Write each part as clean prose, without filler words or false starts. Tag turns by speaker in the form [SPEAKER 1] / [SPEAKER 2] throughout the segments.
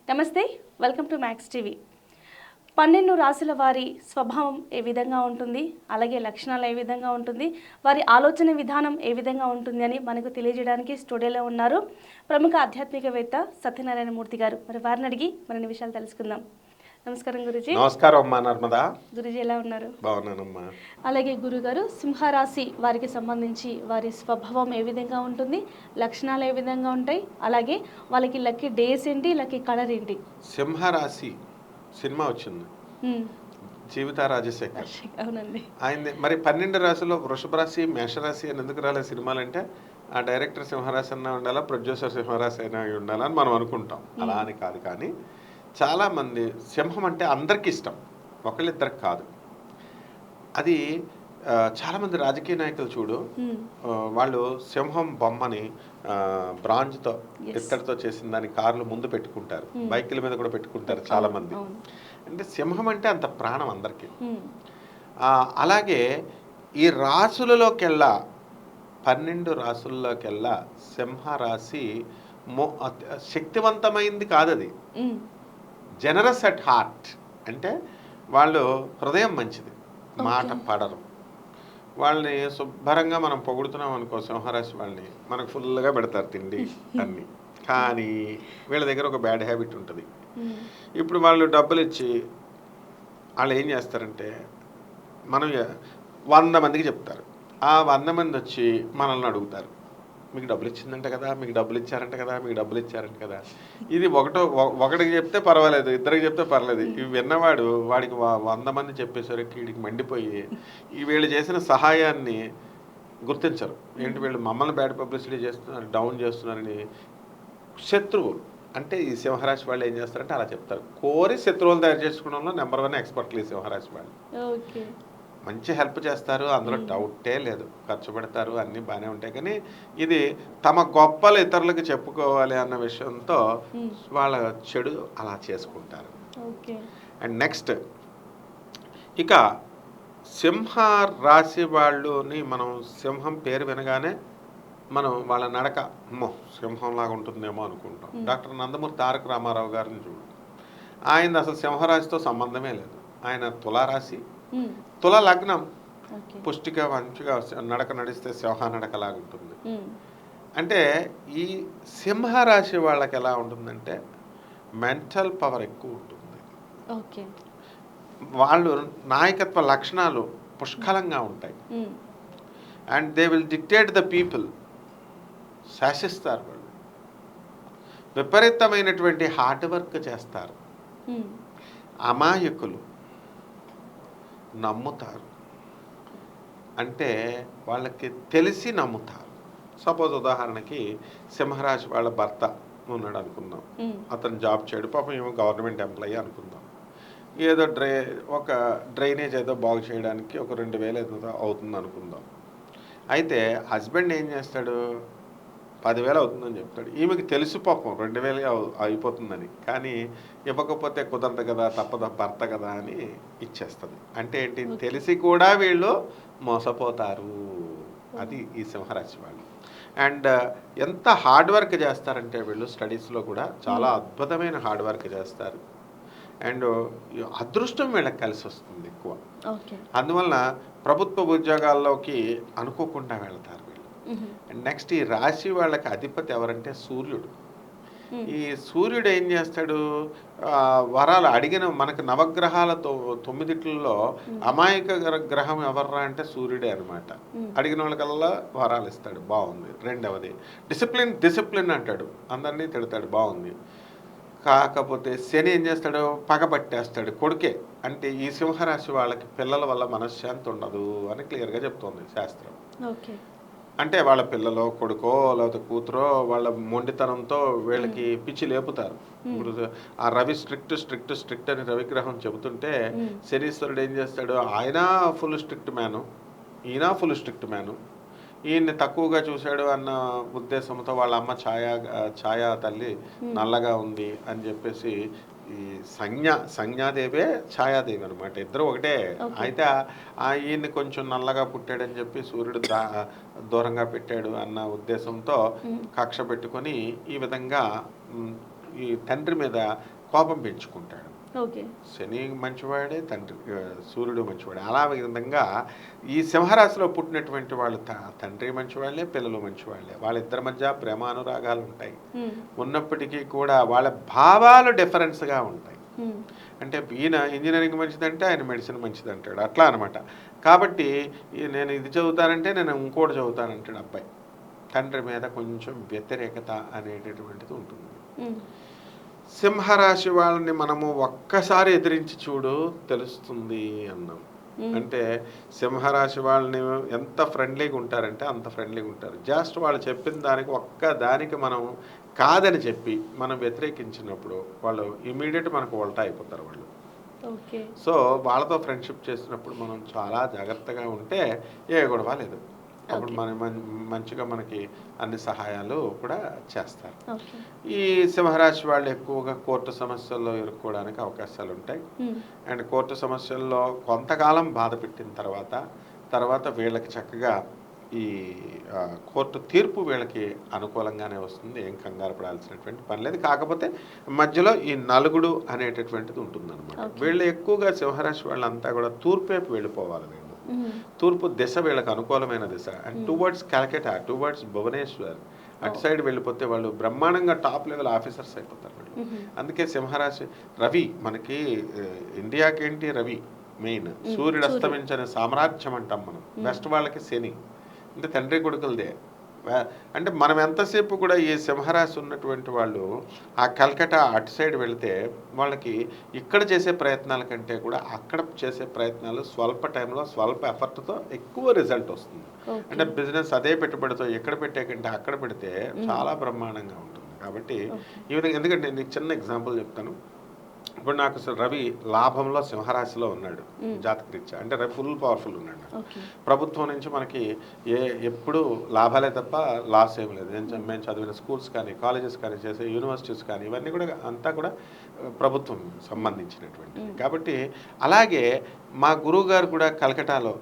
[SPEAKER 1] నమస్తే, welcome to max TV. 12 రాశుల వారి స్వభావం ఏ విధంగా ఉంటుంది, అలాగే లక్షణాలు ఏ విధంగా ఉంటుంది, వారి ఆలోచన విధానం ఏ విధంగా ఉంటుంది అని మనకు తెలియజేయడానికి స్టూడియోలో ఉన్నారు ప్రముఖ ఆధ్యాత్మికవేత్త సత్యనారాయణ మూర్తి గారు. మరి వారిని అడిగి మరిన్ని విషయాలు తెలుసుకుందాం. నమస్కారం గురుజీ.
[SPEAKER 2] నమస్కారం అమ్మా నర్మదా.
[SPEAKER 1] గురుజీ ఎలా ఉన్నారు?
[SPEAKER 2] బాగున్నానమ్మా.
[SPEAKER 1] అలాగే గురుగారు, సింహరాశి వారికి సంబంధించి వారి స్వభావం ఏ విధంగా ఉంటుంది, లక్షణాలు ఏ విధంగా ఉంటాయి, అలాగే వాళ్ళకి లక్కీ డేస్ ఏంటి, లక్కీ కలర్ ఏంటి?
[SPEAKER 2] సింహరాశి సినిమా వచ్చింది, జీవిత రాజశేఖర్.
[SPEAKER 1] అవునండి.
[SPEAKER 2] ఆయన మరి 12 రాశిలో వృషభ రాశి, మేషరాశి అని ఎందుకు రాలే సినిమాలు అంటే ఆ డైరెక్టర్ సింహరాశి అయినా ఉండాలా, ప్రొడ్యూసర్ సింహరాశి అయినా ఉండాలా అని మనం అనుకుంటాం. అలా అని కాదు, కానీ చాలామంది సింహం అంటే అందరికీ ఇష్టం, ఒకళ్ళిద్దరికి కాదు. అది చాలామంది రాజకీయ నాయకులు చూడు, వాళ్ళు సింహం బొమ్మని బ్రాంజ్తో ఇత్తడితో చేసిన దాని కార్లు ముందు పెట్టుకుంటారు, బైకుల మీద కూడా పెట్టుకుంటారు చాలామంది. అంటే సింహం అంటే అంత ప్రాణం అందరికీ. అలాగే ఈ రాసులలోకెల్లా 12 రాసుల్లోకెల్లా సింహరాశి శక్తివంతమైంది కాదు. అది జనరస్ అట్ హార్ట్, అంటే వాళ్ళు హృదయం మంచిది, మాట పడరు. వాళ్ళని శుభ్రంగా మనం పొగుడుతున్నాం అనుకో, సింహరాశి వాళ్ళని మనకు ఫుల్గా పెడతారు తిండి అన్నీ. కానీ వీళ్ళ దగ్గర ఒక బ్యాడ్ హ్యాబిట్ ఉంటుంది. ఇప్పుడు వాళ్ళు డబ్బులు ఇచ్చి వాళ్ళు ఏం చేస్తారంటే, మనం 100 మందికి చెప్తారు, ఆ 100 మంది వచ్చి మనల్ని అడుగుతారు, మీకు డబ్బులు ఇచ్చిందంట కదా, మీకు డబ్బులు ఇచ్చారంట కదా, మీకు డబ్బులు ఇచ్చారంట కదా. ఇది ఒకటికి చెప్తే పర్వాలేదు, ఇద్దరికి చెప్తే పర్వాలేదు. ఇవి విన్నవాడు వాడికి 100 మంది చెప్పేసరికి వీడికి మండిపోయి ఈ వీళ్ళు చేసిన సహాయాన్ని గుర్తించరు. ఏంటి వీళ్ళు మమ్మల్ని బ్యాడ్ పబ్లిసిటీ చేస్తున్నారు, డౌన్ చేస్తున్నారని. శత్రువులు అంటే ఈ సింహరాశి వాళ్ళు ఏం చేస్తారంటే అలా చెప్తారు. కోరి శత్రువులు తయారు చేసుకోవడంలో నెంబర్ 1 ఎక్స్పర్ట్లు ఈ సింహరాశి వాళ్ళు. మంచి హెల్ప్ చేస్తారు, అందులో డౌటే లేదు, ఖర్చు పెడతారు, అన్నీ బాగానే ఉంటాయి. కానీ ఇది తమ గొప్పలు ఇతరులకు చెప్పుకోవాలి అన్న విషయంతో వాళ్ళ చెడు అలా చేసుకుంటారు. అండ్ నెక్స్ట్, ఇక సింహ రాశి వాళ్ళని మనం సింహం పేరు వినగానే మనం వాళ్ళ నడక సింహంలాగా ఉంటుందేమో అనుకుంటాం. డాక్టర్ నందమూరి తారక రామారావు గారిని చూడు, ఆయన అసలు సింహరాశితో సంబంధమే లేదు. ఆయన తులారాశి, తుల లగ్నం, పుష్టిగా మంచిగా నడక నడిస్తే సింహ నడకలాగా ఉంటుంది. అంటే ఈ సింహరాశి వాళ్ళకి ఎలా ఉంటుందంటే మెంటల్ పవర్ ఎక్కువ ఉంటుంది. వాళ్ళు నాయకత్వ లక్షణాలు పుష్కలంగా ఉంటాయి. And they will dictate the people, శాసిస్తారు. వాళ్ళు విపరీతమైనటువంటి హార్డ్ వర్క్ చేస్తారు. అమాయకులు, నమ్ముతారు, అంటే వాళ్ళకి తెలిసి నమ్ముతారు. సపోజ్ ఉదాహరణకి సింహరాశి వాళ్ళ భర్త ఉన్నాడు అనుకుందాం, అతను జాబ్ చేయడు, పాపం ఏమో గవర్నమెంట్ ఎంప్లాయీ అనుకుందాం. ఏదో ఒక డ్రైనేజ్ ఏదో బాగు చేయడానికి ఒక 2000 ఏదో అవుతుంది అనుకుందాం. అయితే హస్బెండ్ ఏం చేస్తాడు, 10,000 అవుతుందని చెప్తాడు. ఈమెకి తెలుసు పాపం 2,000 అయిపోతుందని, కానీ ఇవ్వకపోతే కుదరదు కదా, తప్పదు, భర్త కదా అని ఇచ్చేస్తుంది. అంటే ఏంటి, తెలిసి కూడా వీళ్ళు మోసపోతారు. అది ఈ సింహరాశి వాళ్ళు. అండ్ ఎంత హార్డ్ వర్క్ చేస్తారంటే వీళ్ళు స్టడీస్లో కూడా చాలా అద్భుతమైన హార్డ్ వర్క్ చేస్తారు. అండ్ అదృష్టం వీళ్ళకి కలిసి వస్తుంది ఎక్కువ. అందువలన ప్రభుత్వ ఉద్యోగాల్లోకి అనుకోకుండా వెళ్తారు వీళ్ళు. అండ్ నెక్స్ట్, ఈ రాశి వాళ్ళకి అధిపతి ఎవరంటే సూర్యుడు. ఈ సూర్యుడు ఏం చేస్తాడు, వరాలు అడిగిన మనకు నవగ్రహాలతో 9 అమాయక గ్రహం ఎవర్రా అంటే సూర్యుడే అనమాట. అడిగిన వాళ్ళకల్లా వరాలు ఇస్తాడు, బాగుంది. రెండవది డిసిప్లిన్ అంటాడు, అందరినీ తిడతాడు, బాగుంది. కాకపోతే శని ఏం చేస్తాడు, పగబట్టేస్తాడు, కొడుకే. అంటే ఈ సింహరాశి వాళ్ళకి పిల్లల వల్ల మనశ్శాంతి ఉండదు అని క్లియర్గా చెప్తోంది శాస్త్రం. అంటే వాళ్ళ పిల్లలో, కొడుకో లేకపోతే కూతురో వాళ్ళ మొండితనంతో వీళ్ళకి పిచ్చి లేపుతారు. ఇప్పుడు ఆ రవి స్ట్రిక్ట్ అని రవిగ్రహం చెబుతుంటే శనీశ్వరుడు ఏం చేస్తాడు, ఆయన ఫుల్ స్ట్రిక్ట్ మ్యాను, ఈయన ఫుల్ స్ట్రిక్ట్ మ్యాను. ఈయన్ని తక్కువగా చూశాడు అన్న ఉద్దేశంతో వాళ్ళ అమ్మ ఛాయా తల్లి నల్లగా ఉంది అని చెప్పేసి ఈ సంజ్ఞాదేవే ఛాయాదేవి అనమాట, ఇద్దరు ఒకటే. అయితే ఈయన్ని కొంచెం నల్లగా పుట్టాడని చెప్పి సూర్యుడు దూరంగా పెట్టాడు అన్న ఉద్దేశంతో కక్ష పెట్టుకొని ఈ విధంగా ఈ తండ్రి మీద కోపం పెంచుకుంటాడు.
[SPEAKER 1] ఓకే.
[SPEAKER 2] శని మంచివాడే, సూర్యుడు మంచివాడే. అలా విధంగా ఈ సింహరాశిలో పుట్టినటువంటి వాళ్ళు తండ్రి మంచివాళ్ళే, పిల్లలు మంచివాళ్ళే. వాళ్ళిద్దరి మధ్య ప్రేమానురాగాలు ఉంటాయి. ఉన్నప్పటికీ కూడా వాళ్ళ భావాలు డిఫరెన్స్గా ఉంటాయి. అంటే ఈయన ఇంజనీరింగ్ మంచిదంటే ఆయన మెడిసిన్ మంచిది అంటాడు, అట్లా అనమాట. కాబట్టి నేను ఇది చదువుతానంటే నేను ఇంకోటి చదువుతానంటాడు అబ్బాయి. తండ్రి మీద కొంచెం వ్యతిరేకత అనేటటువంటిది ఉంటుంది. సింహరాశి వాళ్ళని మనము ఒక్కసారి ఎదిరించి చూడు తెలుస్తుంది అన్నాం. అంటే సింహరాశి వాళ్ళని ఎంత ఫ్రెండ్లీగా ఉంటారంటే అంత ఫ్రెండ్లీగా ఉంటారు. జస్ట్ వాళ్ళు చెప్పిన దానికి ఒక్క దానికి మనం కాదని చెప్పి మనం వ్యతిరేకించినప్పుడు వాళ్ళు ఇమీడియట్ మనకు ఉల్టా అయిపోతారు వాళ్ళు. సో వాళ్ళతో ఫ్రెండ్షిప్ చేసినప్పుడు మనం చాలా జాగ్రత్తగా ఉంటే ఏ గొడవ లేదు. అప్పుడు మంచిగా మనకి అన్ని సహాయాలు కూడా చేస్తారు. ఈ సింహరాశి వాళ్ళు ఎక్కువగా కోర్టు సమస్యల్లో ఇరుక్కోవడానికి అవకాశాలు ఉంటాయి. అండ్ కోర్టు సమస్యల్లో కొంతకాలం బాధ పెట్టిన తర్వాత వీళ్ళకి చక్కగా ఈ కోర్టు తీర్పు వీళ్ళకి అనుకూలంగానే వస్తుంది. ఏం కంగారు పడాల్సినటువంటి పని లేదు. కాకపోతే మధ్యలో ఈ నలుగుడు అనేటటువంటిది ఉంటుందన్నమాట. వీళ్ళు ఎక్కువగా సింహరాశి వాళ్ళంతా కూడా తూర్పేపు వెళ్ళిపోవాలి. వీళ్ళు తూర్పు దిశ వీళ్ళకి అనుకూలమైన దిశ. And towards Calcutta, towards Bhubaneswar అటు సైడ్ వెళ్ళిపోతే వాళ్ళు బ్రహ్మాండంగా టాప్ లెవెల్ ఆఫీసర్స్ అయిపోతారు వీళ్ళు. అందుకే సింహరాశి రవి మనకి ఇండియాకి ఏంటి రవి మెయిన్. సూర్యుడు అస్తమించని సామ్రాజ్యం అంటాం మనం. వెస్ట్ వాళ్ళకి శని, అంటే తండ్రి కొడుకులదే. అంటే మనం ఎంతసేపు కూడా ఈ సింహరాశి ఉన్నటువంటి వాళ్ళు ఆ కల్కటా అటు సైడ్ వెళితే వాళ్ళకి ఇక్కడ చేసే ప్రయత్నాల కంటే కూడా అక్కడ చేసే ప్రయత్నాలు స్వల్ప టైంలో స్వల్ప ఎఫర్ట్తో ఎక్కువ రిజల్ట్ వస్తుంది. అంటే బిజినెస్ అదే పెట్టుబడితో ఎక్కడ పెట్టే కంటే అక్కడ పెడితే చాలా బ్రహ్మాండంగా ఉంటుంది. కాబట్టి ఈ విధంగా, ఎందుకంటే నేను చిన్న ఎగ్జాంపుల్ చెప్తాను. ఇప్పుడు నాకు రవి లాభంలో సింహరాశిలో ఉన్నాడు జాతకరీత్యా. అంటే రవి ఫుల్ పవర్ఫుల్ ఉన్నాడు. ప్రభుత్వం నుంచి మనకి ఎప్పుడు లాభాలే తప్ప లాస్ ఏం లేదు. మేము చదివిన స్కూల్స్ కానీ కాలేజెస్ కానీ చేసే యూనివర్సిటీస్ కానీ ఇవన్నీ కూడా అంతా కూడా ప్రభుత్వం సంబంధించినటువంటి. కాబట్టి అలాగే మా గురువు గారు కూడా కలకటాలో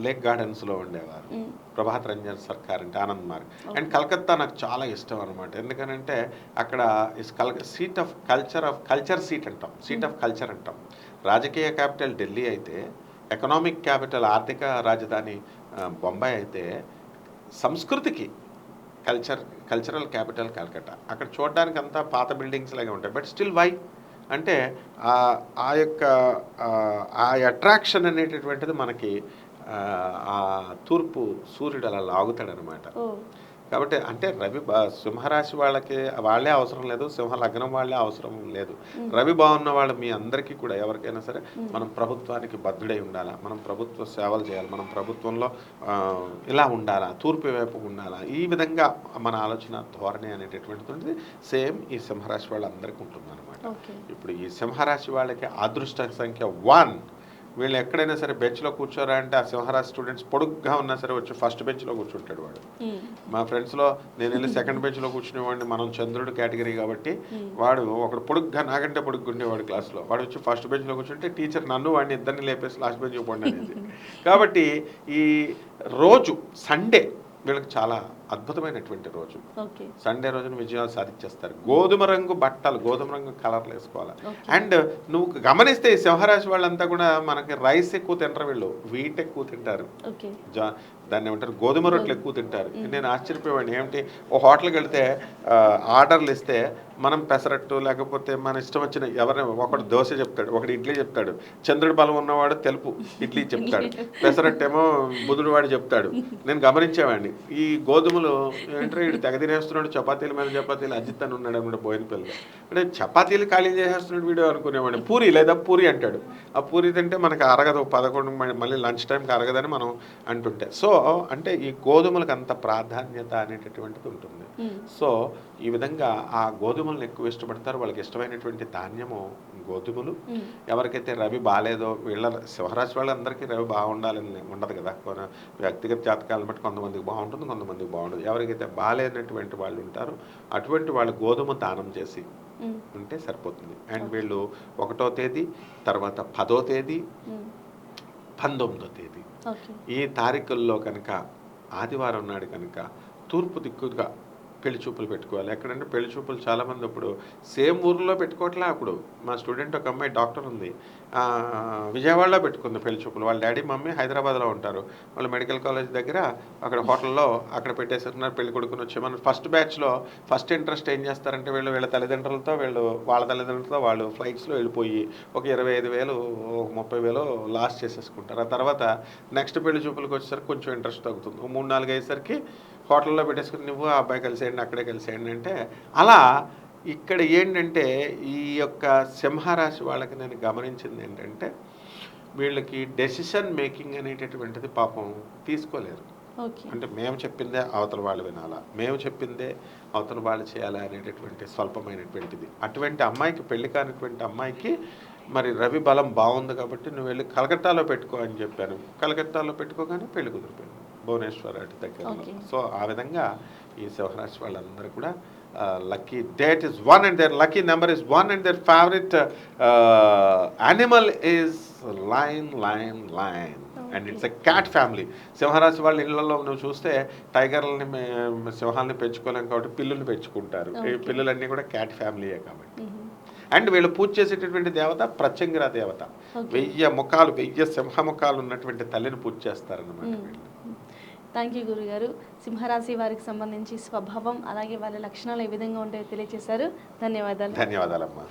[SPEAKER 2] లేక్ గార్డెన్స్లో ఉండేవారు. ప్రభాత్ రంజన్ సర్కార్ అంటే ఆనంద్ మార్గ్. అండ్ కలకత్తా నాకు చాలా ఇష్టం అనమాట. ఎందుకనంటే అక్కడ సీట్ ఆఫ్ కల్చర్ సీట్ అంటాం, సీట్ ఆఫ్ కల్చర్ అంటాం. రాజకీయ క్యాపిటల్ ఢిల్లీ అయితే, ఎకనామిక్ క్యాపిటల్ ఆర్థిక రాజధాని బొంబాయి అయితే, సంస్కృతికి కల్చరల్ క్యాపిటల్ కలకత్తా. అక్కడ చూడడానికి అంతా పాత బిల్డింగ్స్ లాగే ఉంటాయి. బట్ స్టిల్ వై అంటే ఆ యొక్క ఆ అట్రాక్షన్ అనేటటువంటిది మనకి ఆ తూర్పు సూర్యుడు అలా లాగుతాడనమాట. కాబట్టి అంటే రవి సింహరాశి వాళ్ళే అవసరం లేదు, సింహ లగ్నం వాళ్ళే అవసరం లేదు. రవి బాగున్న వాళ్ళు మీ అందరికీ కూడా ఎవరికైనా సరే మనం ప్రభుత్వానికి బద్ధుడై ఉండాలా, మనం ప్రభుత్వ సేవలు చేయాలి, మనం ప్రభుత్వంలో ఇలా ఉండాలా, తూర్పు వైపు ఉండాలా, ఈ విధంగా మన ఆలోచన ధోరణి అనేటటువంటిది సేమ్ ఈ సింహరాశి వాళ్ళందరికీ ఉంటుందన్నమాట. ఇప్పుడు ఈ సింహరాశి వాళ్ళకి అదృష్ట సంఖ్య 1. వీళ్ళు ఎక్కడైనా సరే బెంచ్లో కూర్చోరా అంటే ఆ సింహరాశి స్టూడెంట్స్ పొడుగ్గా ఉన్నా సరే వచ్చి ఫస్ట్ బెంచ్లో కూర్చుంటాడు వాడు. మా ఫ్రెండ్స్లో నేను వెళ్ళి సెకండ్ బెంచ్లో కూర్చునేవాడిని. మనం చంద్రుడు కేటగిరీ కాబట్టి వాడు ఒకడు పొడుగ్గా నాకంటే పొడుగ్గా ఉండేవాడు క్లాస్లో. వాడు వచ్చి ఫస్ట్ బెంచ్లో కూర్చుంటే టీచర్ నన్ను వాడిని ఇద్దరిని లేపేసి లాస్ట్ బెంచ్కి పోండి అనేది. కాబట్టి ఈ రోజు సండే వీళ్ళకి చాలా అద్భుతమైనటువంటి రోజు. సండే రోజున విజయాలు సాధించేస్తారు. గోధుమ రంగు బట్టలు, గోధుమ రంగు కలర్లు వేసుకోవాలి. అండ్ నువ్వు గమనిస్తే ఈ సింహరాశి వాళ్ళంతా కూడా మనకి రైస్ ఎక్కువ తింటారు, వీళ్ళు వీట్ ఎక్కువ తింటారు, దాన్ని ఏమంటారు గోధుమ రొట్టెలు ఎక్కువ తింటారు. నేను ఆశ్చర్యపోయాను. ఏమిటి ఓ హోటల్కి వెళ్తే ఆర్డర్లు ఇస్తే మనం పెసరట్టు లేకపోతే మన ఇష్టం వచ్చిన ఎవరైనా ఒకడు దోశ చెప్తాడు, ఒకటి ఇడ్లీ చెప్తాడు. చంద్రుడి బలం ఉన్నవాడు తెలుపు ఇడ్లీ చెప్తాడు, పెసరట్టు ఏమో బుధుడు వాడు చెప్తాడు. నేను గమనించేవాడిని. ఈ గోధుమలు ఏంటంటే వీడు తెగ తినేస్తున్నాడు, చపాతీల మీద చపాతీలు అజిత్ అని ఉన్నాడు అనమాట బోయినపల్లిలో. అంటే చపాతీలు ఖాళీ చేసేస్తున్నాడు వీడియో అనుకునేవాడిని. పూరి లేదా పూరి అంటాడు. ఆ పూరి తింటే మనకి అరగదు, 11 మళ్ళీ లంచ్ టైంకి అరగదని మనం అంటుంటే. సో అంటే ఈ గోధుమలకు అంత ప్రాధాన్యత అనేటటువంటిది ఉంటుంది. సో ఈ విధంగా ఆ గోధుమలను ఎక్కువ ఇష్టపడతారు. వాళ్ళకి ఇష్టమైనటువంటి ధాన్యము గోధుమలు. ఎవరికైతే రవి బాగాలేదో, వీళ్ళ సింహరాశి వాళ్ళందరికీ రవి బాగుండాలని ఉండదు కదా. వ్యక్తిగత జాతకాలను బట్టి కొంతమందికి బాగుంటుంది, కొంతమందికి బాగుండదు. ఎవరికైతే బాగాలేనటువంటి వాళ్ళు ఉంటారో అటువంటి వాళ్ళు గోధుమ దానం చేసి ఉంటే సరిపోతుంది. అండ్ వీళ్ళు 1వ తేదీ, తర్వాత 10వ తేదీ, 19వ తేదీ ఈ తారీఖుల్లో కనుక ఆదివారం నాడు కనుక తూర్పు దిక్కుగా పెళ్లి చూపులు పెట్టుకోవాలి. ఎక్కడంటే పెళ్లి చూపులు చాలామంది ఇప్పుడు సేమ్ ఊర్లో పెట్టుకోవట్లే. అప్పుడు మా స్టూడెంట్ ఒక అమ్మాయి డాక్టర్ ఉంది, విజయవాడలో పెట్టుకుంది పెళ్లి చూపులు. వాళ్ళ డాడీ మమ్మీ హైదరాబాద్లో ఉంటారు. వాళ్ళు మెడికల్ కాలేజ్ దగ్గర అక్కడ హోటల్లో అక్కడ పెట్టేసుకున్నారు. పెళ్లి కొడుకుని వచ్చి మన ఫస్ట్ బ్యాచ్లో ఫస్ట్ ఇంట్రెస్ట్ ఏం చేస్తారంటే వీళ్ళ తల్లిదండ్రులతో వాళ్ళ తల్లిదండ్రులతో వాళ్ళు ఫ్లైట్స్లో వెళ్ళిపోయి ఒక 25,000 30,000 లాస్ట్ చేసేసుకుంటారు. ఆ తర్వాత నెక్స్ట్ పెళ్లి చూపులకు వచ్చేసరికి కొంచెం ఇంట్రెస్ట్ తగ్గుతుంది. 3-4 అయ్యేసరికి హోటల్లో పెట్టేసుకుని నువ్వు ఆ అబ్బాయి కలిసేయండి, అక్కడే కలిసేయండి అంటే అలా. ఇక్కడ ఏంటంటే ఈ యొక్క సింహరాశి వాళ్ళకి నేను గమనించింది ఏంటంటే వీళ్ళకి డెసిషన్ మేకింగ్ అనేటటువంటిది పాపం తీసుకోలేరు. అంటే మేము చెప్పిందే అవతల వాళ్ళు వినాలా, మేము చెప్పిందే అవతల వాళ్ళు చేయాలా అనేటటువంటి స్వల్పమైనటువంటిది. అటువంటి అమ్మాయికి, పెళ్లి కానిటువంటి అమ్మాయికి మరి రవి బలం బాగుంది కాబట్టి నువ్వు వెళ్ళి కలకత్తాలో పెట్టుకో అని చెప్పాను. కలకత్తాలో పెట్టుకోగానే పెళ్లి కుదిరిపోయింది భువనేశ్వర్ అటు దగ్గరలో. సో ఆ విధంగా ఈ సింహరాశి వాళ్ళందరూ కూడా lucky date is 1 and their lucky number is 1 and their favorite animal is lion. And it's a cat family. సింహరాశి వాళ్ళ ఇళ్లలో నువ్వు చూస్తే టైగర్లని, సింహాలని పెంచుకోలేం కాబట్టి పిల్లులు పెంచుకుంటారు. ఈ పిల్లులన్నీ కూడా క్యాట్ ఫ్యామిలీయే కాబట్టి. అండ్ వీళ్ళు పూజ చేసేటటువంటి దేవత ప్రత్యంగిరా దేవత. 1000 ముఖాలు, 1000 సింహ ముఖాలు ఉన్నటువంటి తల్లిని పూజ చేస్తారన్నమాట వీళ్ళు.
[SPEAKER 1] థ్యాంక్ యూ గురుగారు. సింహరాశి వారికి సంబంధించి స్వభావం అలాగే వాళ్ళ లక్షణాలు ఏ విధంగా ఉంటాయో తెలియజేశారు. ధన్యవాదాలు.
[SPEAKER 2] ధన్యవాదాలమ్మా.